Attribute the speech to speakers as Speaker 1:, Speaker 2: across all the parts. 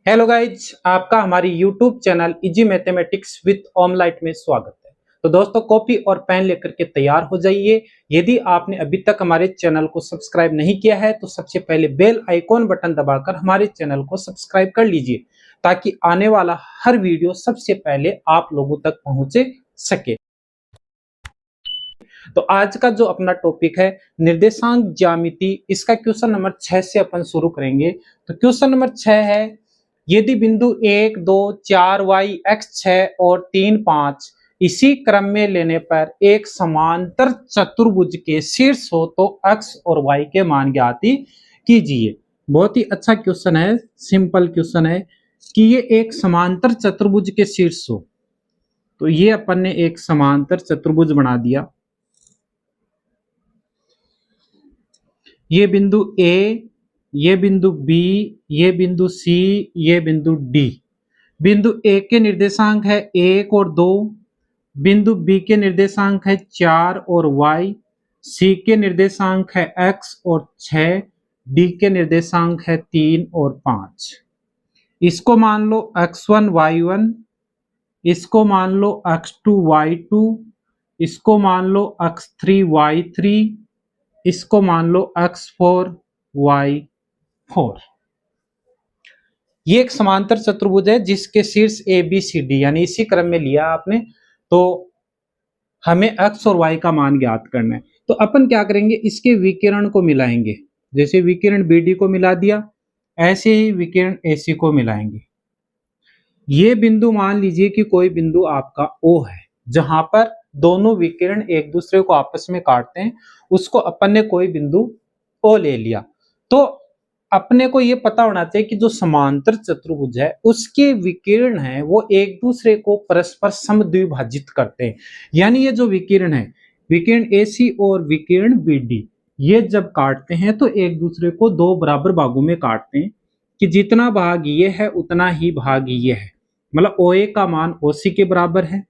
Speaker 1: Hello guys, आपका हमारी YouTube channel easy mathematics with ऑमलाइट में स्वागत है। तो दोस्तों, कॉपी और पेन लेकर के तैयार हो जाइए। यदि आपने अभी तक हमारे चैनल को सब्सक्राइब नहीं किया है तो सबसे पहले बेल आइकॉन बटन दबाकर हमारे चैनल को सब्सक्राइब कर लीजिए, ताकि आने वाला हर वीडियो सबसे पहले आप लोगों तक पहुंचे सके। तो आज का जो अपना टॉपिक है निर्देशांक ज्यामिति, इसका क्वेश्चन नंबर 6 से अपन शुरू करेंगे। तो क्वेश्चन नंबर 6 है, यदि बिंदु 1, 2, 4, y, x 6 और 3, 5 इसी क्रम में लेने पर एक समांतर चतुर्भुज के शीर्ष हो तो x और y के मान ज्ञात कीजिए। बहुत ही अच्छा क्वेश्चन है, सिंपल क्वेश्चन है कि ये एक समांतर चतुर्भुज के शीर्ष हो। तो ये अपन ने एक समांतर चतुर्भुज बना दिया। ये बिंदु A, ये बिंदु B, ये बिंदु C, ये बिंदु D। बिंदु A के निर्देशांक है 1 और 2, बिंदु B के निर्देशांक है 4 और y, C के निर्देशांक है x और 6, D के निर्देशांक है 3 और 5। इसको मान लो x1 y1, इसको मान लो x2 y2, इसको मान लो x3 y3, इसको मान लो x4 y4। ये एक समांतर चतुर्भुज है जिसके शीर्ष ए बी सी डी यानी इसी क्रम में लिया आपने। तो हमें x और y का मान ज्ञात करना है। तो अपन क्या करेंगे, इसके विकिरण को मिलाएंगे। जैसे विकिरण BD को मिला दिया, ऐसे ही विकिरण AC को मिलाएंगे। ये बिंदु मान लीजिए कि कोई बिंदु आपका O है, जहां पर दोनों विकिरण एक दूसरे को आपस में काटते हैं। उसको अपन ने कोई बिंदु O ले लिया। तो अपने को ये पता होना चाहिए कि जो समांतर चतुर्भुज है उसके विकिरण है वो एक दूसरे को परस्पर समद्विभाजित करते हैं। यानी ये जो विकिरण है, विकिरण AC और विकिरण BD, ये जब काटते हैं तो एक दूसरे को दो बराबर भागों में काटते हैं कि जितना भाग ये है उतना ही भाग ये है। मतलब OA का मान OC के बराबर है,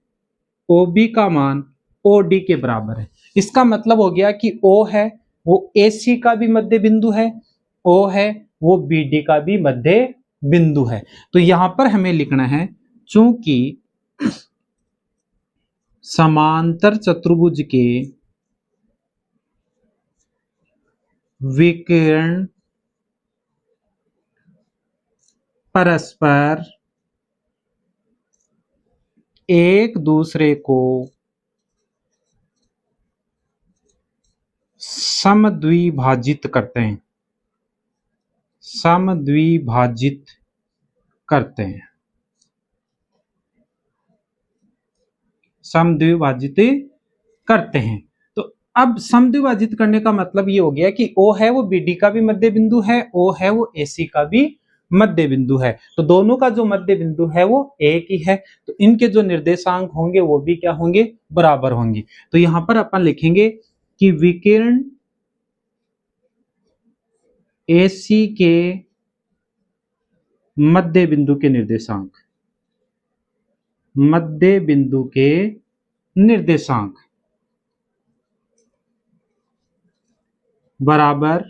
Speaker 1: OB का मान OD के बराबर है। इसका मतलब हो गया कि O है वो AC का भी मध्य बिंदु है, O है वो BD का भी मध्य बिंदु है। तो यहां पर हमें लिखना है, चूंकि समांतर चतुर्भुज के विकिरण परस्पर एक दूसरे को समद्विभाजित करते हैं, समद्विभाजित करते हैं, समद्विभाजित करते हैं। तो अब समद्विभाजित करने का मतलब ये हो गया कि O है वो BD का भी मध्य बिंदु है, O है वो AC का भी मध्य बिंदु है। तो दोनों का जो मध्य बिंदु है वो एक ही है। तो इनके जो निर्देशांक होंगे वो भी क्या होंगे, बराबर होंगे। तो यहां पर अपन लिखेंगे कि विकिरण AC के मध्य बिंदु के निर्देशांक, मध्य बिंदु के निर्देशांक बराबर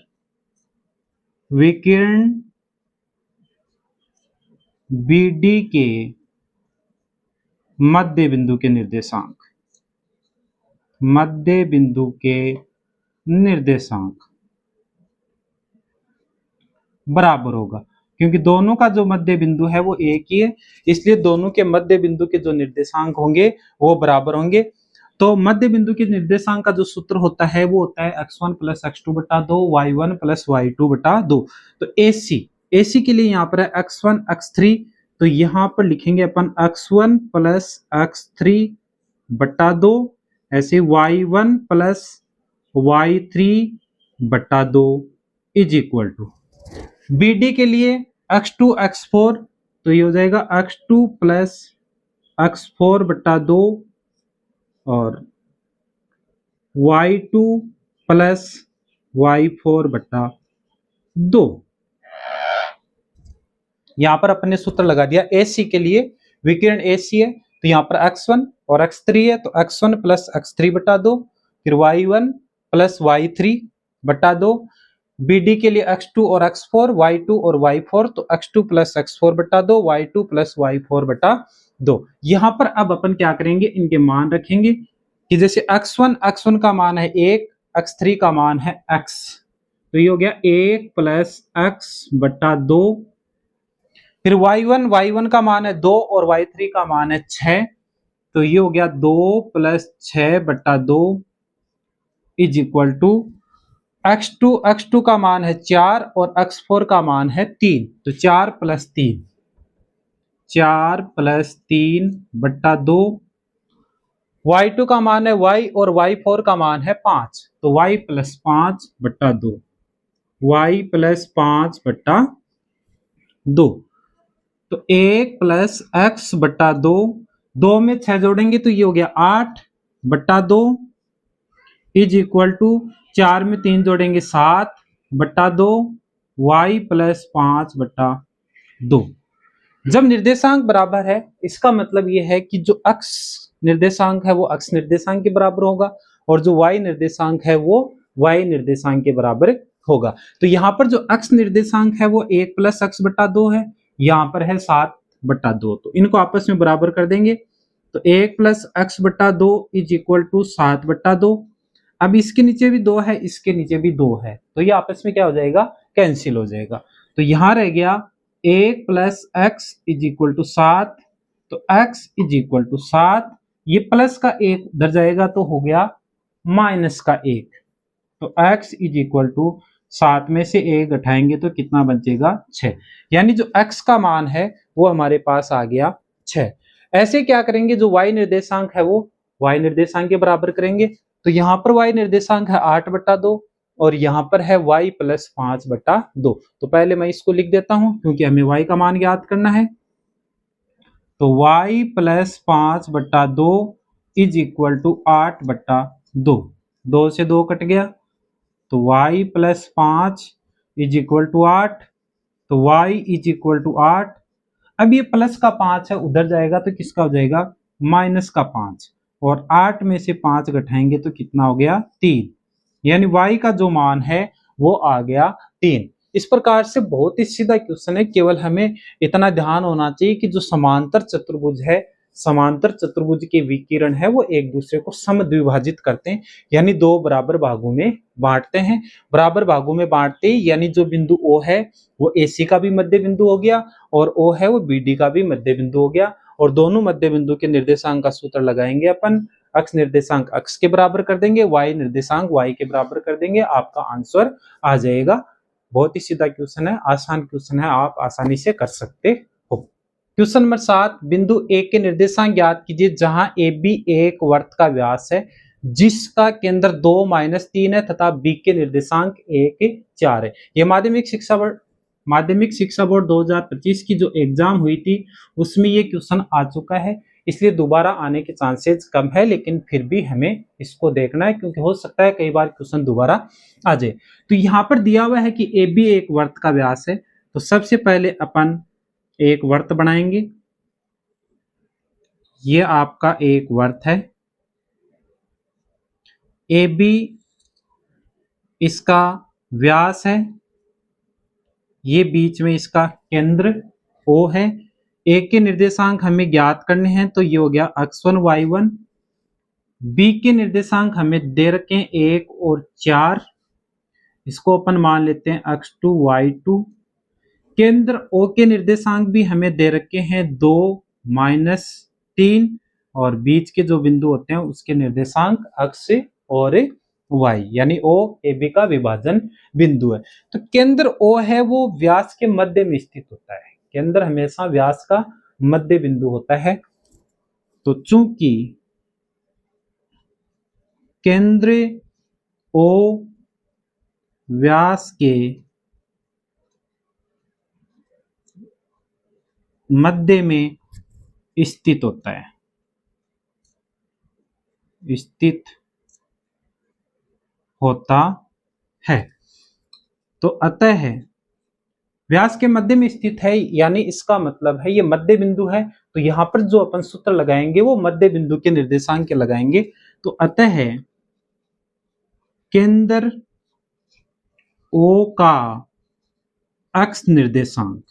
Speaker 1: विकिरण BD के मध्य बिंदु के निर्देशांक, मध्य बिंदु के निर्देशांक बराबर होगा। क्योंकि दोनों का जो मध्य बिंदु है वो एक ही है, इसलिए दोनों के मध्य बिंदु के जो निर्देशांक होंगे वो बराबर होंगे। तो मध्य बिंदु के निर्देशांक का जो सूत्र होता है वो होता है x1 प्लस x2 बटा 2, y1 प्लस y2 बटा 2। तो AC के लिए यहाँ पर है x1 x3, तो यहाँ पर लिखेंगे अपन x1 प्लस x3 बटा 2, ऐसे y1 प्लस y3 बटा 2 इज इक्वल टू BD के लिए x2 x4, तो ये हो जाएगा x2 प्लस x4 बटा 2 और y2 प्लस y4 बटा 2। यहां पर अपने सूत्र लगा दिया। AC के लिए विकिरण AC है तो यहां पर x1 और x3 है, तो x1 प्लस x3 बटा 2, फिर y1 प्लस y3 बटा 2, BD के लिए x2 और x4, y2 और y4, तो x2 प्लस x4 बटा 2, y2 प्लस y4 बटा 2। यहां पर अब अपन क्या करेंगे, इनके मान रखेंगे कि जैसे x1 का मान है 1, x3 का मान है x, तो ये हो गया 1 प्लस x बटा 2। फिर y1 का मान है 2 और y3 का मान है 6, तो ये हो गया 2 प्लस 6 बटा 2 इज इक्वल टू x2 का मान है 4 और x4 का मान है 3, तो 4 प्लस 3 बट्टा 2। y2 का मान है y और y4 का मान है 5, तो y प्लस 5 बट्टा 2, y प्लस 5 बट्टा 2। तो 1 प्लस x बट्टा 2, 2 में 6 जोड़ेंगे तो ये हो गया 8 बट्टा 2 इज इक्वल टू 4 में 3 जोड़ेंगे 7 बट्टा 2, y प्लस 5 बट्टा 2। जब निर्देशांक बराबर है इसका मतलब यह है कि जो x निर्देशांक है वो x निर्देशांक के बराबर होगा और जो y निर्देशांक है वो y निर्देशांक के बराबर होगा। तो यहाँ पर जो x निर्देशांक है वो 1 प्लस x बट्टा 2 है, यहाँ पर है 7 बट्टा 2, तो इनको आपस में बराबर कर देंगे। तो 1 प्लस x बट्टा 2 इज इक्वल टू 7 बट्टा 2। अब इसके नीचे भी 2 है, इसके नीचे भी 2 है, तो ये आपस में क्या हो जाएगा, कैंसिल हो जाएगा। तो यहां रह गया 1 plus x is equal to 7, तो x इज इक्वल टू 7, ये प्लस का 1 उधर जाएगा तो हो गया माइनस का 1, तो x इज इक्वल टू 7 में से 1 घटाएंगे तो कितना बचेगा 6, यानी जो x का मान है वो हमारे पास आ गया 6। ऐसे क्या करेंगे, जो y निर्देशांक है वो y निर्देशांक के बराबर करेंगे। तो यहाँ पर y निर्देशांक है 8 बट्टा 2 और यहाँ पर है y प्लस 5 बट्टा 2। तो पहले मैं इसको लिख देता हूं क्योंकि हमें y का मान ज्ञात करना है। तो y प्लस 5 बट्टा 2 इज इक्वल टू 8 बट्टा 2, 2 से 2 कट गया, तो y plus 5 is equal to 8, तो y इज इक्वल टू 8। अब ये प्लस का 5 है उधर जाएगा तो किसका हो जाएगा, माइनस का 5, और 8 में से 5 घटाएंगे तो कितना हो गया 3, यानी y का जो मान है वो आ गया 3। इस प्रकार से बहुत ही सीधा क्वेश्चन है, केवल हमें इतना ध्यान होना चाहिए कि जो समांतर चतुर्भुज है, समांतर चतुर्भुज के विकिरण है वो एक दूसरे को समद्विभाजित करते हैं, यानी दो बराबर भागों में बांटते हैं। बराबर भागों में बांटते यानी जो बिंदु O है वो AC का भी मध्य बिंदु हो गया और O है वो BD का भी मध्य बिंदु हो गया, और दोनों मध्य बिंदु के निर्देशांक का सूत्र लगाएंगे अपन, x निर्देशांक x के बराबर कर देंगे, y निर्देशांक y के बराबर कर देंगे, आपका आंसर आ जाएगा। बहुत ही सीधा क्वेश्चन है, आसान क्वेश्चन है, आप आसानी से कर सकते हो। क्वेश्चन नंबर 7, बिंदु A के निर्देशांक ज्ञात कीजिए जहां AB एक वर्त का व्यास है जिसका केंद्र 2-3 है तथा B के निर्देशांक 1-4 है। यह माध्यमिक शिक्षा बोर्ड 2025 की जो एग्जाम हुई थी उसमें ये क्वेश्चन आ चुका है, इसलिए दोबारा आने के चांसेस कम है, लेकिन फिर भी हमें इसको देखना है क्योंकि हो सकता है कई बार क्वेश्चन दोबारा आ जाए। तो यहाँ पर दिया हुआ है कि AB एक वर्त का व्यास है, तो सबसे पहले अपन एक वर्त बनाएंगे। ये आपका एक वर्त है, AB इसका व्यास है, ये बीच में इसका केंद्र O है। A के निर्देशांक हमें ज्ञात करने हैं, तो ये हो गया x1 y1। B के निर्देशांक हमें दे रखे हैं 1 और 4, इसको अपन मान लेते हैं x2 y2। केंद्र O के निर्देशांक भी हमें दे रखे हैं 2-3, और बीच के जो बिंदु होते हैं उसके निर्देशांक x और y, यानी O AB का विभाजन बिंदु है। तो केंद्र O है वो व्यास के मध्य में स्थित होता है, केंद्र हमेशा व्यास का मध्य बिंदु होता है। तो चूंकि केंद्र O व्यास के मध्य में स्थित होता है, स्थित होता है, तो अतः व्यास के मध्य में स्थित है, यानी इसका मतलब है ये मध्य बिंदु है। तो यहां पर जो अपन सूत्र लगाएंगे वो मध्य बिंदु के निर्देशांक के लगाएंगे। तो अतः केंद्र ओ का अक्ष निर्देशांक,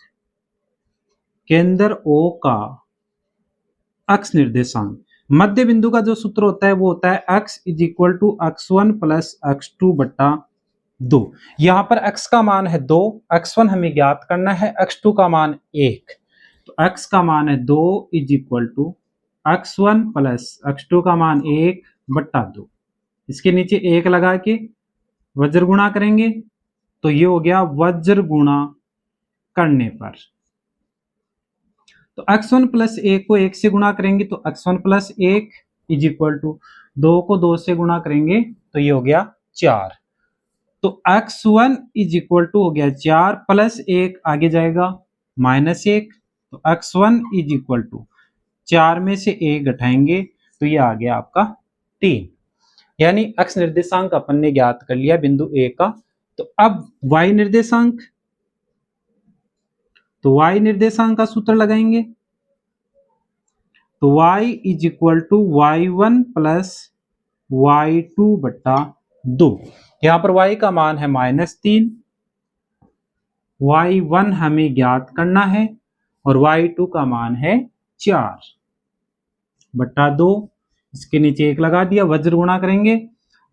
Speaker 1: केंद्र ओ का अक्ष निर्देशांक, मध्य बिंदु का जो सूत्र होता है वो होता है x is equal to x1 plus x2 बट्टा 2। यहां पर x का मान है 2, x1 हमें ज्ञात करना है, x2 का मान 1, तो x का मान है 2 is equal to x1 plus x2 का मान 1 बट्टा 2। इसके नीचे 1 लगा के वज्र गुणा करेंगे तो ये हो गया वज्र गुणा करने पर, तो x1 प्लस 1 को 1 से गुणा करेंगे तो x1 plus 1 is equal to 2 को 2 से गुणा करेंगे तो ये हो गया 4, तो x1 इज इक्वल टू हो गया 4 प्लस 1 आगे जाएगा माइनस 1, तो x1 इज इक्वल टू 4 में से 1 घटाएंगे तो ये आ गया आपका 3, यानी x निर्देशांक अपन ने ज्ञात कर लिया बिंदु A का। तो अब y निर्देशांक, तो y निर्देशांक का सूत्र लगाएंगे तो y is equal to y1 plus y2 बट्टा 2। यहां पर y का मान है -3, y1 हमें ज्ञात करना है और y2 का मान है 4 बट्टा 2। इसके नीचे 1 लगा दिया, वज्र गुणा करेंगे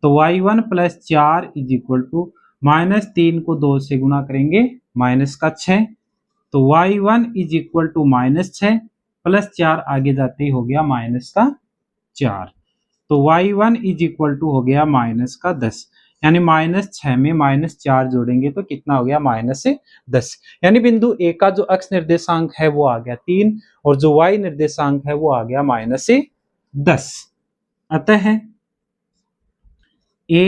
Speaker 1: तो y1 plus 4 is equal to -3 को 2 से गुणा करेंगे माइनस का 6, तो y1 is equal to -6 plus 4 आगे जाते ही हो गया माइनस का 4, तो y1 इज इक्वल टू हो गया माइनस का 10, यानी -6 में -4 जोड़ेंगे तो कितना हो गया -10, यानी बिंदु A का जो x निर्देशांक है वो आ गया 3 और जो y निर्देशांक है वो आ गया -10। अतः A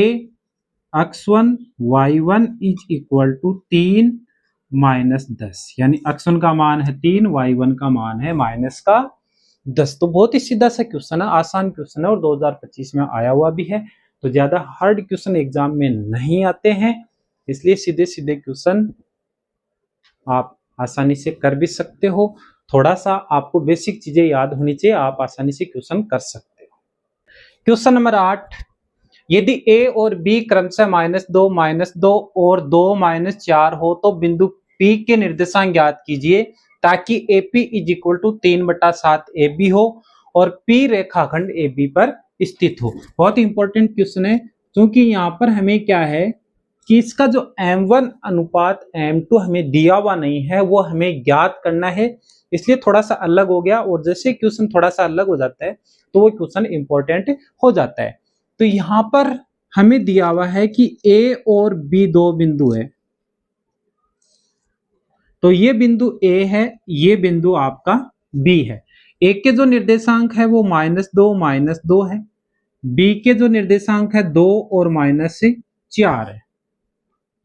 Speaker 1: x1 y1 is equal to 3 -10, यानी x1 का मान है 3, y1 का मान है -10। तो बहुत ही सीधा सा क्वेश्चन है, आसान क्वेश्चन है और 2025 में आया हुआ भी है, तो ज्यादा हार्ड क्वेश्चन एग्जाम में नहीं आते हैं, इसलिए सीधे सीधे क्वेश्चन आप आसानी से कर भी सकते हो। थोड़ा सा आपको बेसिक चीजें याद होनी चाहिए, आप आसानी से क्वेश्चन कर सकते हो। क्वेश्चन नंबर 8, यदि a और b क्रमशः -2 और 2 -4 हो तो बिंदु P के निर्देशांक ज्ञात कीजिए ताकि AP is equal to 3/7 AB हो और P रेखाखंड AB पर स्थित हो। बहुत इंपॉर्टेंट क्वेश्चन है, क्योंकि यहाँ पर हमें क्या है कि इसका जो M1 अनुपात M2 हमें दिया हुआ नहीं है वो हमें ज्ञात करना है, इसलिए थोड़ा सा अलग हो गया, और जैसे क्वेश्चन थोड़ा सा अलग हो जाता है तो वो क्वेश्चन इंपॉर्टेंट हो जाता है। तो यहां पर हमें दिया हुआ है कि A और B 2 बिंदु है, तो ये बिंदु A है, ये बिंदु आपका B है। A के जो निर्देशांक है वो -2 है, B के जो निर्देशांक है 2 और -4 है।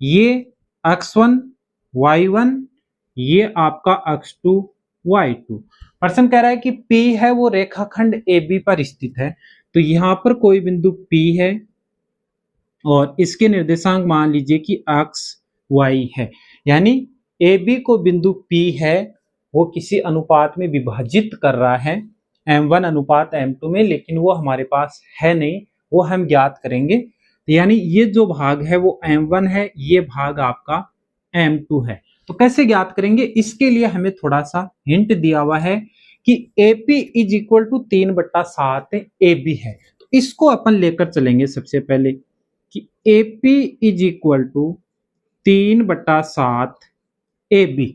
Speaker 1: ये x1 y1, ये आपका x2 y2। प्रश्न कह रहा है कि P है वो रेखाखंड AB पर स्थित है, तो यहां पर कोई बिंदु P है और इसके निर्देशांक मान लीजिए कि x y है, यानी AB को बिंदु P है वो किसी अनुपात में विभाजित कर रहा है M1 अनुपात M2 में, लेकिन वो हमारे पास है नहीं, वो हम ज्ञात करेंगे। यानी ये जो भाग है वो M1 है, ये भाग आपका M2 है। तो कैसे ज्ञात करेंगे, इसके लिए हमें थोड़ा सा हिंट दिया हुआ है कि AP is equal to 3/7 AB है, तो इसको अपन लेकर चलेंगे सबसे पहले कि AP is equal to 3/7 AB।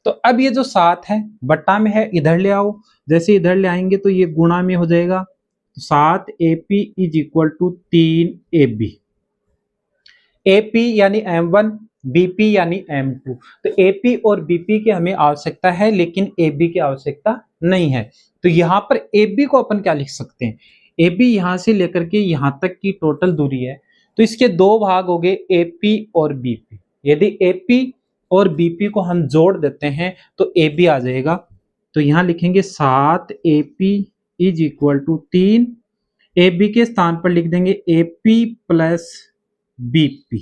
Speaker 1: तो अब ये जो 7 है बट्टा में है, इधर ले आओ, जैसे इधर ले आएंगे तो ये गुणा में हो जाएगा, तो 7 AP is equal to 3 AB। AP यानी M1, BP यानी M2, तो AP और BP की हमें आवश्यकता है लेकिन AB की आवश्यकता नहीं है। तो यहाँ पर AB को अपन क्या लिख सकते हैं, AB यहाँ से लेकर के यहाँ तक की टोटल दूरी है, तो इसके दो भाग हो गए AP और BP। यदि AP और BP को हम जोड़ देते हैं तो AB आ जाएगा, तो यहाँ लिखेंगे 7 AP is equal to 3, AB के स्थान पर लिख देंगे AP प्लस BP,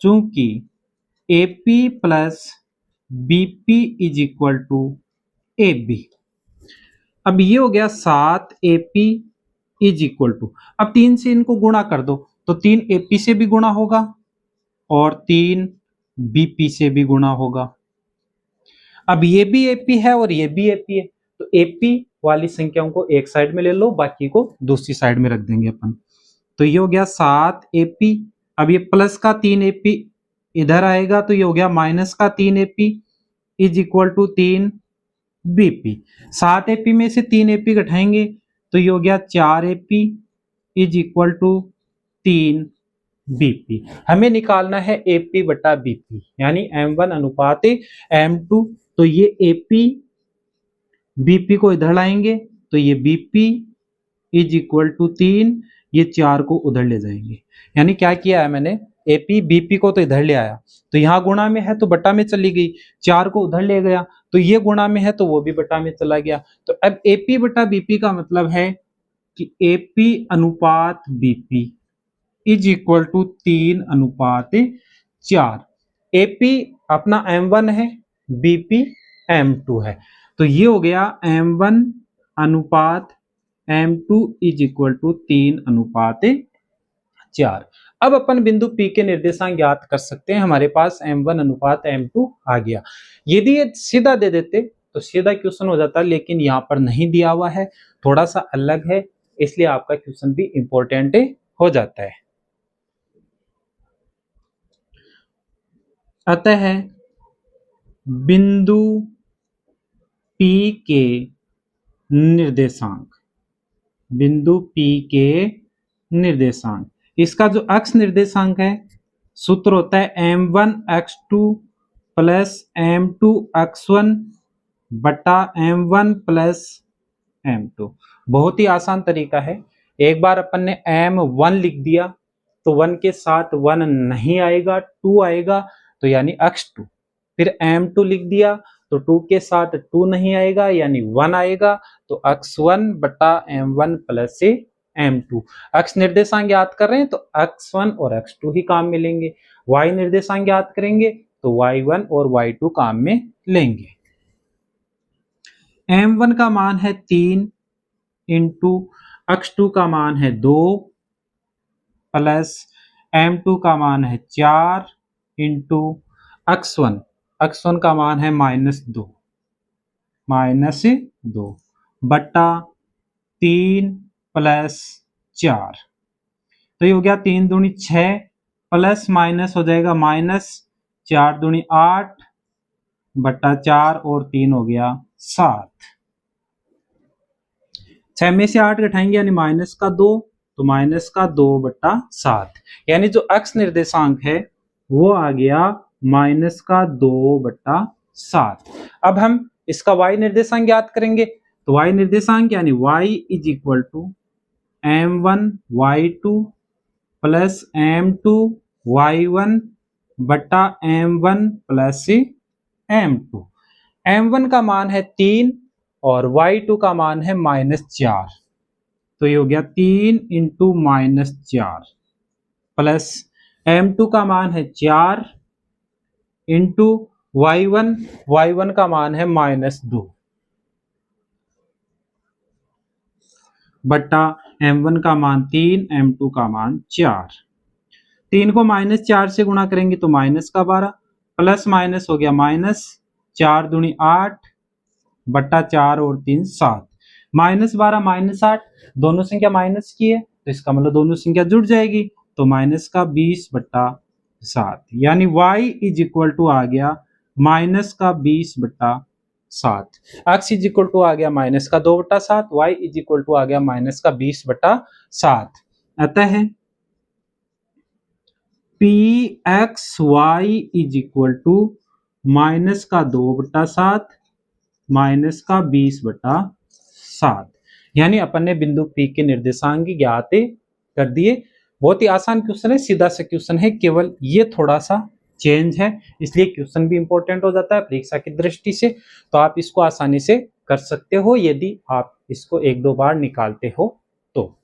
Speaker 1: चूंकि AP plus BP is equal to AB। अब ये हो गया 7 AP इज इक्वल टू, अब 3 से इनको गुणा कर दो तो 3 AP से भी गुणा होगा और 3 BP से भी गुणा होगा। अब ये भी AP है और ये भी AP है, तो AP वाली संख्याओं को एक साइड में ले लो, बाकी को दूसरी साइड में रख देंगे अपन। तो ये हो गया 7 AP। अब ये प्लस का 3 AP इधर आएगा, तो ये हो गया माइनस का 3 AP is equal to 3 BP। 7 AP में से 3 AP घटाएंगे तो ये हो गया 4 AP is equal to 3 BP। हमें निकालना है AP बटा BP, यानी M1 अनुपात M2। तो ये AP BP को इधर लाएंगे तो ये BP इज इक्वल टू 3, ये 4 को उधर ले जाएंगे। यानी क्या किया है मैंने, AP BP को तो इधर ले आया, तो यहाँ गुणा में है तो बटा में चली गई, 4 को उधर ले गया तो ये गुणा में है तो वो भी बटा में चला गया। तो अब AP बटा BP का मतलब है कि AP अनुपात BP इज इक्वल टू 3 अनुपात 4। AP अपना M1 है, BP M2 है, तो ये हो गया M1 अनुपात M2 इज इक्वल टू 3 अनुपात 4। अब अपन बिंदु P के निर्देशांक ज्ञात कर सकते हैं। हमारे पास M1 अनुपात M2 आ गया। यदि ये सीधा दे देते तो सीधा क्वेश्चन हो जाता, लेकिन यहाँ पर नहीं दिया हुआ है, थोड़ा सा अलग है, इसलिए आपका क्वेश्चन भी इंपॉर्टेंट हो जाता है। अतः बिंदु P के निर्देशांक, बिंदु P के निर्देशांक, इसका जो अक्ष निर्देशांक है सूत्र होता है M1 x2 plus M2 x1 बटा M1 प्लस M2। बहुत ही आसान तरीका है। एक बार अपन ने M1 लिख दिया तो 1 के साथ 1 नहीं आएगा, 2 आएगा, तो यानी x2। फिर M2 लिख दिया तो 2 के साथ 2 नहीं आएगा, यानी 1 आएगा, तो x1 बटा M1 प्लस से M2। अक्ष निर्देशांक याद कर रहे हैं तो x1 और x2 ही काम में लेंगे। y निर्देशांक याद करेंगे तो y1 और y2 काम में लेंगे। M1 का मान है 3 इंटू x2 का मान है 2 प्लस M2 का मान है 4 इंटू x1 का मान है -2 बटा 3 प्लस 4। तो ये हो गया 3 दूनी 6 प्लस माइनस हो जाएगा -4 दूनी 8 बटा 4 और 3 हो गया 7। 6 में से 8 घटाएंगे यानी -2, तो -2 बटा 7, यानी जो अक्ष निर्देशांक है वो आ गया -2 बटा 7। अब हम इसका y निर्देशांक ज्ञात करेंगे, तो y निर्देशांक यानी y is equal to M1 y2 plus M2 y1 बटा M1 प्लस M2। M1 का मान है 3 और y2 का मान है -4, तो ये हो गया 3 इंटू -4 प्लस M2 का मान है 4 इंटू y1 का मान है -2 बटा M1 का मान 3, M2 का मान 4। 3 को -4 से गुणा करेंगे तो -12 प्लस माइनस हो गया -4 दूनी 8 बटा 4 और 3 7। -12 -8 दोनों संख्या माइनस की है, तो इसका मतलब दोनों संख्या जुड़ जाएगी, तो -20 बटा 7, यानी y इज इक्वल टू आ गया -20 बटा 7। x इज इक्वल टू आ गया -2 बटा 7, y इज इक्वल टू आ गया -20 बटा 7। अतः pxy इज इक्वल टू -2 बटा 7 -20 बटा 7, यानी अपन ने बिंदु P के निर्देशांक ज्ञात कर दिए। बहुत ही आसान क्वेश्चन है, सीधा सा क्वेश्चन है, केवल ये थोड़ा सा चेंज है, इसलिए क्वेश्चन भी इंपॉर्टेंट हो जाता है परीक्षा की दृष्टि से। तो आप इसको आसानी से कर सकते हो यदि आप इसको 1-2 बार निकालते हो तो।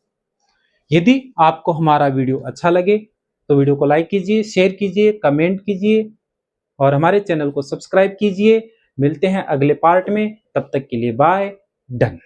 Speaker 1: यदि आपको हमारा वीडियो अच्छा लगे तो वीडियो को लाइक कीजिए, शेयर कीजिए, कमेंट कीजिए और हमारे चैनल को सब्सक्राइब कीजिए। मिलते हैं अगले पार्ट में, तब तक के लिए बाय, डन।